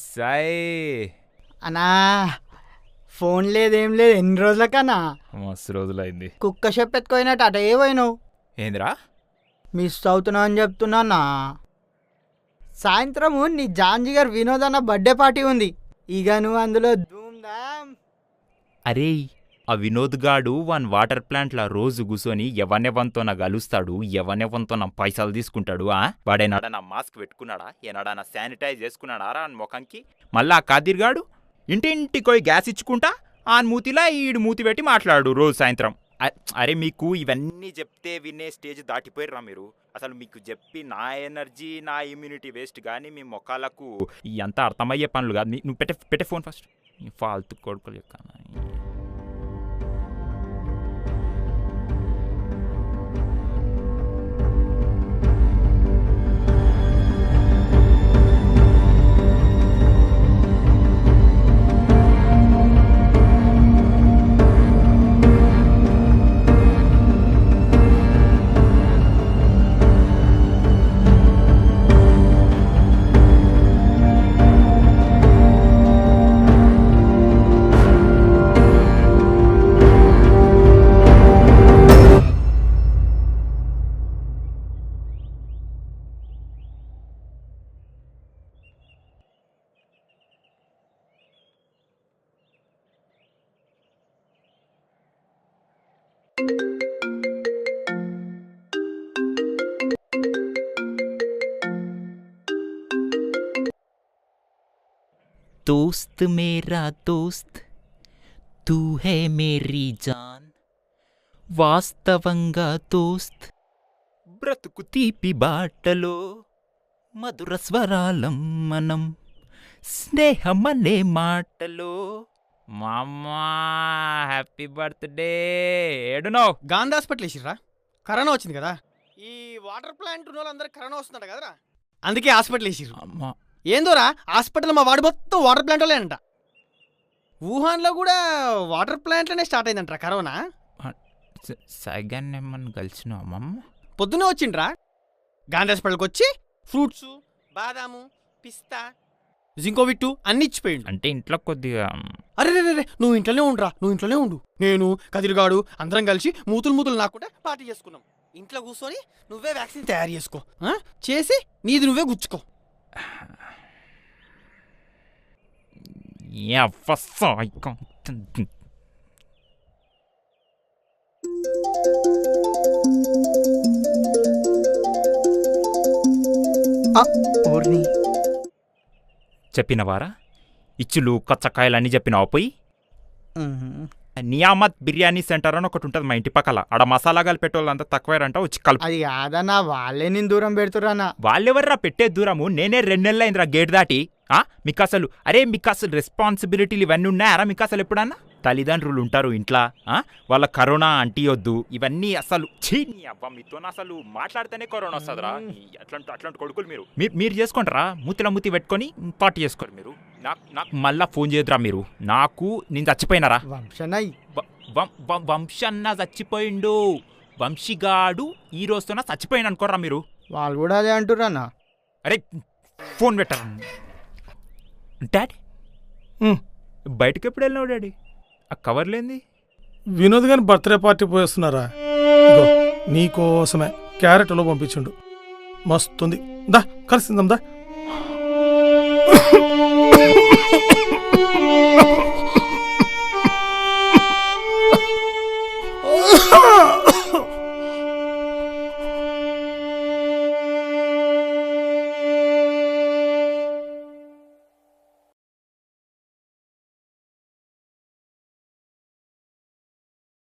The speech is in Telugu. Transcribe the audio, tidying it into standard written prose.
సాయి అన్నా ఫోన్ లేదేం లేదు ఎన్ని రోజులకన్నా మస్తు రోజులైంది. కుక్క చెప్పెత్తుకోయినట్టు అట ఏ పోయినావు? ఏందిరా మిస్ అవుతున్నా అని చెప్తున్నా. సాయంత్రము నీ జాంజీ గారు వినోద్ అన్న బర్త్డే పార్టీ ఉంది, ఇక నువ్వు అందులో ధూమ్ధామ్. అరే ఆ వినోద్ గాడు వాన్ వాటర్ ప్లాంట్లా రోజు కూసోని ఎవనెవంతో నా గలుస్తాడు, ఎవనెవంతో నా పైసలు తీసుకుంటాడు. వాడేనాడా నా మాస్క్ పెట్టుకున్నాడా, ఏనాడా నా శానిటైజ్ చేసుకున్నాడా రా అని ముఖంకి. మళ్ళా ఆ కాదిర్ గాడు ఇంటింటికోయి గ్యాస్ ఇచ్చుకుంటా ఆ మూతిలా ఈడు మూతి పెట్టి మాట్లాడు రోజు సాయంత్రం. అరే మీకు ఇవన్నీ చెప్తే వినే స్టేజ్ దాటిపోయిర్రా మీరు. అసలు మీకు చెప్పి నా ఎనర్జీ నా ఇమ్యూనిటీ వేస్ట్ కానీ మీ మొక్కలకు ఎంత అర్థమయ్యే పనులు కాదు. నువ్వు పెట్టే ఫోన్ ఫస్ట్. ఫాల్తు కొడుకులు యొక్క దోస్త్ మేరా దోస్త్ తూ హే మేరీ జాన్, వాస్తవంగా దోస్త్ బ్రతుకు తీపి బాటలో మధుర స్వరాలం మనం స్నేహమనే మాటలో. మామ్మా హ్యాపీ బర్త్డే. ఏడునో గాంధీ హాస్పిటల్ వేసిర్రా, కరోనా వచ్చింది కదా. ఈ వాటర్ ప్లాంట్ ఉన్న వాళ్ళందరికీ కరోనా వస్తుందట కదరా, అందుకే హాస్పిటల్ వేసిర్రు. అమ్మా ఏందోరా హాస్పిటల్ మా వాడు మొత్తం వాటర్ ప్లాంట్ వాళ్ళేనంట. వుహాన్లో కూడా వాటర్ ప్లాంట్లోనే స్టార్ట్ అయిందంట కరోనా. సైగాన్ని ఏమన్నా కలిసినావు అమ్మమ్మ? పొద్దునే వచ్చిండ్రా గాంధీ హాస్పిటల్కి వచ్చి ఫ్రూట్స్, బాదాము, పిస్తా, జింకోవిట్టు అన్ని ఇచ్చిపోయిండు. అంటే ఇంట్లో కొద్దిగా. అరే రే రే నువ్వు ఇంట్లోనే ఉండురా, నువ్వు ఇంట్లోనే ఉండు. నేను కదిరిగాడు అందరం కలిసి మూతులు నాకుంటే పార్టీ చేసుకున్నాం. ఇంట్లో కూర్చొని నువ్వే వ్యాక్సిన్ తయారు చేసుకో, చేసి నీది నువ్వే గుచ్చుకో. చెప్పినవారా ఇచ్చులు కచ్చకాయలు అన్నీ చెప్పినావా పోయి? నియామత్ బిర్యానీ సెంటర్ అని ఒకటి ఉంటుంది మా ఇంటి పక్కల. ఆడ మసాలా కలిపెట్టేవాళ్ళంతా తక్కువేరంట, వచ్చి కలుపు. అది కాదన్నా, వాళ్ళే నేను దూరం పెడుతురానా. వాళ్ళెవర్రా పెట్టే దూరము? నేనే 2 నెలలు అయిందిరా గేట్ దాటి. మీకు అసలు రెస్పాన్సిబిలిటీలు ఇవన్నీ ఉన్నాయారా మీకు అసలు ఎప్పుడన్నా? తల్లిదండ్రులు ఉంటారు ఇంట్లో, వాళ్ళ కరోనా అంటియొద్దు ఇవన్నీ. అసలు నీ అవ్వ మీతో అసలు మాట్లాడితేనే కరోనా వస్తుందిరా. అట్లాంటి కొడుకులు మీరు చేసుకుంటారా? మూతి పెట్టుకొని పార్టీ చేసుకోరు మీరు. నాకు మళ్ళా ఫోన్ చేయదురా మీరు. నేను చచ్చిపోయినారా? వంశన్న చచ్చిపోయిండు. వంశీగాడు ఈ రోజుతో చచ్చిపోయిన అనుకోరా మీరు. వాళ్ళు కూడా అదే అంటుర్రన్నా. అరే ఫోన్ పెట్టరా డాడీ. బయటకు ఎప్పుడు వెళ్ళినావు డాడీ? ఆ కవర్లేంది? వినోద్ గాని బర్త్డే పార్టీ పోయేస్తున్నారా? నీకోసమే క్యారెట్లో పంపించుండు, మస్తుంది. దా కలిసిందాం దా.